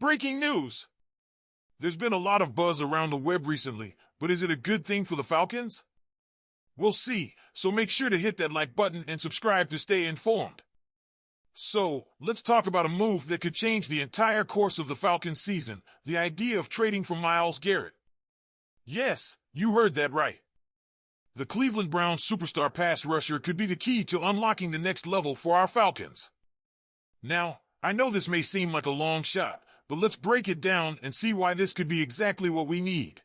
Breaking news! There's been a lot of buzz around the web recently, but is it a good thing for the Falcons? We'll see, so make sure to hit that like button and subscribe to stay informed. So, let's talk about a move that could change the entire course of the Falcons season, the idea of trading for Myles Garrett. Yes, you heard that right. The Cleveland Browns superstar pass rusher could be the key to unlocking the next level for our Falcons. Now, I know this may seem like a long shot, but let's break it down and see why this could be exactly what we need.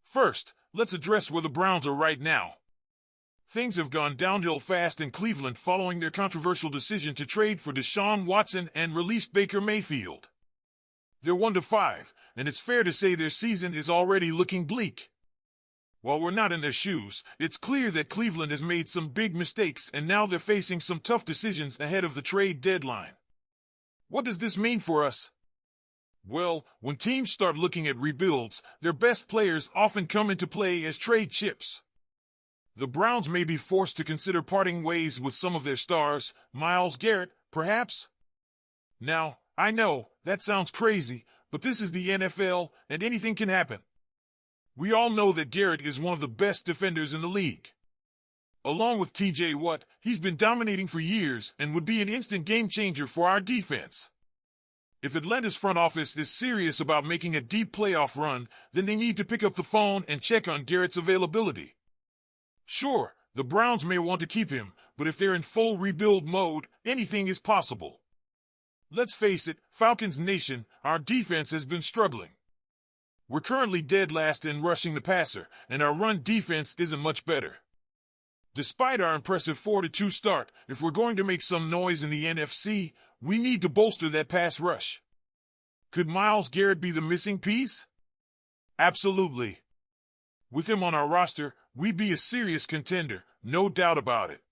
First, let's address where the Browns are right now. Things have gone downhill fast in Cleveland following their controversial decision to trade for Deshaun Watson and release Baker Mayfield. They're 1-5, and it's fair to say their season is already looking bleak. While we're not in their shoes, it's clear that Cleveland has made some big mistakes and now they're facing some tough decisions ahead of the trade deadline. What does this mean for us? Well, when teams start looking at rebuilds, their best players often come into play as trade chips. The Browns may be forced to consider parting ways with some of their stars, Myles Garrett, perhaps? Now, I know, that sounds crazy, but this is the NFL, and anything can happen. We all know that Garrett is one of the best defenders in the league. Along with TJ Watt, he's been dominating for years and would be an instant game changer for our defense. If Atlanta's front office is serious about making a deep playoff run, then they need to pick up the phone and check on Garrett's availability. Sure, the Browns may want to keep him, but if they're in full rebuild mode, anything is possible. Let's face it, Falcons Nation, our defense has been struggling. We're currently dead last in rushing the passer, and our run defense isn't much better. Despite our impressive 4-2 start, if we're going to make some noise in the NFC, we need to bolster that pass rush. Could Myles Garrett be the missing piece? Absolutely. With him on our roster, we'd be a serious contender, no doubt about it.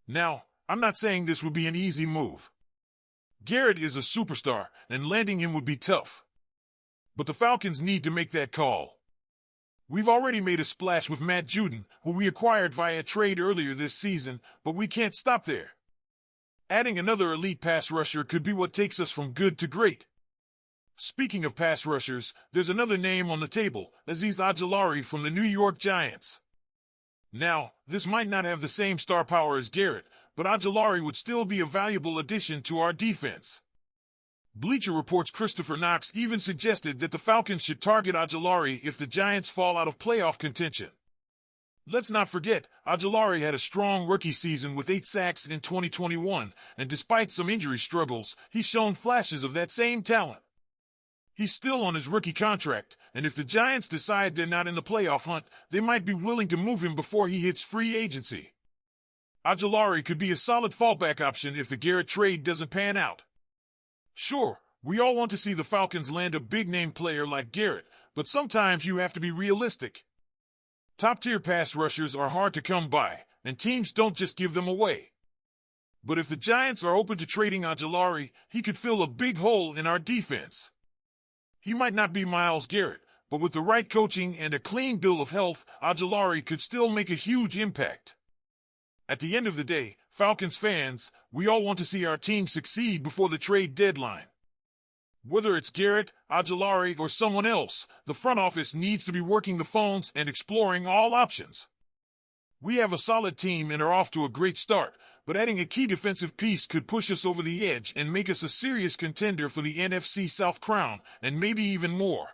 Now, I'm not saying this would be an easy move. Garrett is a superstar, and landing him would be tough. But the Falcons need to make that call. We've already made a splash with Matt Judon, who we acquired via trade earlier this season, but we can't stop there. Adding another elite pass rusher could be what takes us from good to great. Speaking of pass rushers, there's another name on the table, Azeez Ojulari from the New York Giants. Now, this might not have the same star power as Garrett, but Ojulari would still be a valuable addition to our defense. Bleacher Report's Christopher Knox even suggested that the Falcons should target Ojulari if the Giants fall out of playoff contention. Let's not forget, Ojulari had a strong rookie season with 8 sacks in 2021, and despite some injury struggles, he's shown flashes of that same talent. He's still on his rookie contract, and if the Giants decide they're not in the playoff hunt, they might be willing to move him before he hits free agency. Ojulari could be a solid fallback option if the Garrett trade doesn't pan out. Sure, we all want to see the Falcons land a big-name player like Garrett, but sometimes you have to be realistic. Top-tier pass rushers are hard to come by, and teams don't just give them away. But if the Giants are open to trading Ojulari, he could fill a big hole in our defense. He might not be Myles Garrett, but with the right coaching and a clean bill of health, Ojulari could still make a huge impact. At the end of the day, Falcons fans, we all want to see our team succeed before the trade deadline. Whether it's Garrett, Ojulari, or someone else, the front office needs to be working the phones and exploring all options. We have a solid team and are off to a great start, but adding a key defensive piece could push us over the edge and make us a serious contender for the NFC South crown, and maybe even more.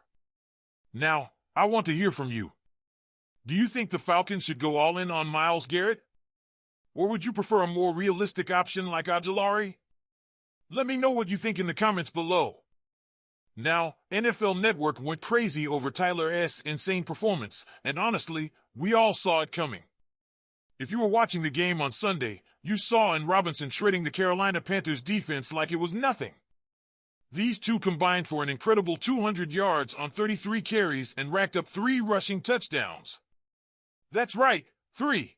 Now, I want to hear from you. Do you think the Falcons should go all in on Myles Garrett? Or would you prefer a more realistic option like Ojulari? Let me know what you think in the comments below. Now, NFL Network went crazy over Tyler's insane performance, and honestly, we all saw it coming. If you were watching the game on Sunday, you saw Allen Robinson shredding the Carolina Panthers defense like it was nothing. These two combined for an incredible 200 yards on 33 carries and racked up 3 rushing touchdowns. That's right, 3.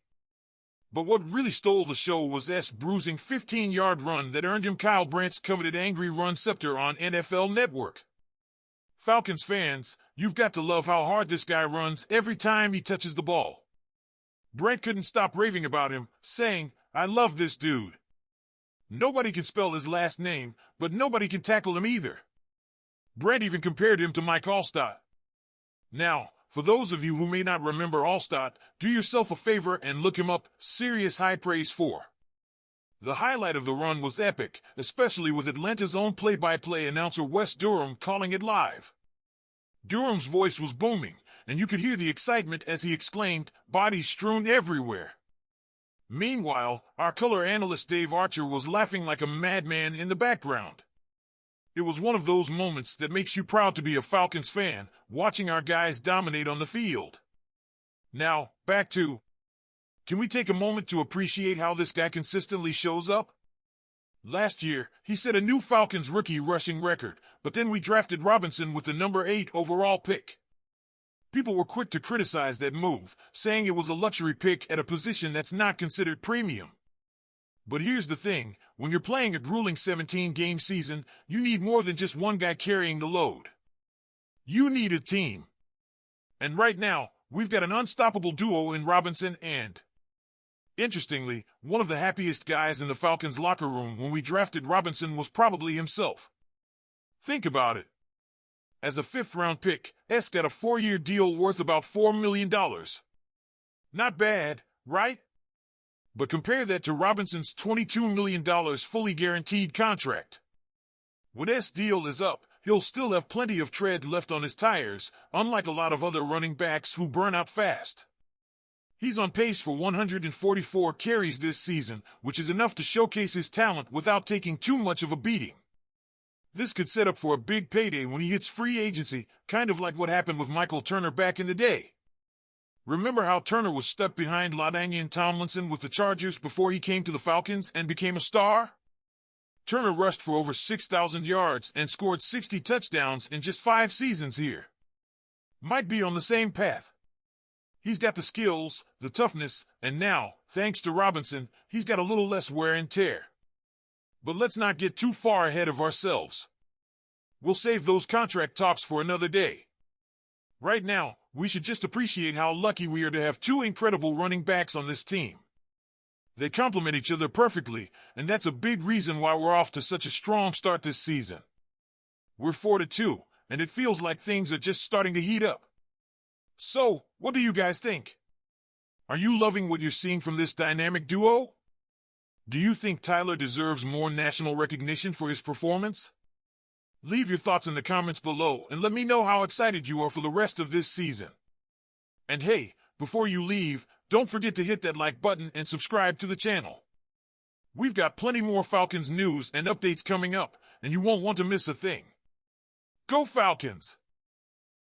But what really stole the show was S' bruising 15-yard run that earned him Kyle Brandt's coveted angry run scepter on NFL Network. Falcons fans, you've got to love how hard this guy runs every time he touches the ball. Brandt couldn't stop raving about him, saying, "I love this dude. Nobody can spell his last name, but nobody can tackle him either." Brent even compared him to Mike Allstott. Now, for those of you who may not remember Allstott, do yourself a favor and look him up. Serious high praise for. The highlight of the run was epic, especially with Atlanta's own play-by-play announcer Wes Durham calling it live. Durham's voice was booming, and you could hear the excitement as he exclaimed, "Bodies strewn everywhere." Meanwhile, our color analyst Dave Archer was laughing like a madman in the background. It was one of those moments that makes you proud to be a Falcons fan, watching our guys dominate on the field. Now, back to... Can we take a moment to appreciate how this guy consistently shows up? Last year, he set a new Falcons rookie rushing record, but then we drafted Robinson with the number 8 overall pick. People were quick to criticize that move, saying it was a luxury pick at a position that's not considered premium. But here's the thing, when you're playing a grueling 17-game season, you need more than just one guy carrying the load. You need a team. And right now, we've got an unstoppable duo in Robinson and... Interestingly, one of the happiest guys in the Falcons locker room when we drafted Robinson was probably himself. Think about it. As a 5th-round pick, S got a 4-year deal worth about $4 million. Not bad, right? But compare that to Robinson's $22 million fully guaranteed contract. When S' deal is up, he'll still have plenty of tread left on his tires, unlike a lot of other running backs who burn out fast. He's on pace for 144 carries this season, which is enough to showcase his talent without taking too much of a beating. This could set up for a big payday when he hits free agency, kind of like what happened with Michael Turner back in the day. Remember how Turner was stuck behind LaDainian Tomlinson with the Chargers before he came to the Falcons and became a star? Turner rushed for over 6,000 yards and scored 60 touchdowns in just 5 seasons here. Might be on the same path. He's got the skills, the toughness, and now, thanks to Robinson, he's got a little less wear and tear. But let's not get too far ahead of ourselves. We'll save those contract talks for another day. Right now, we should just appreciate how lucky we are to have 2 incredible running backs on this team. They complement each other perfectly, and that's a big reason why we're off to such a strong start this season. We're 4-2, and it feels like things are just starting to heat up. So, what do you guys think? Are you loving what you're seeing from this dynamic duo? Do you think Tyler deserves more national recognition for his performance? Leave your thoughts in the comments below and let me know how excited you are for the rest of this season. And hey, before you leave, don't forget to hit that like button and subscribe to the channel. We've got plenty more Falcons news and updates coming up, and you won't want to miss a thing. Go Falcons!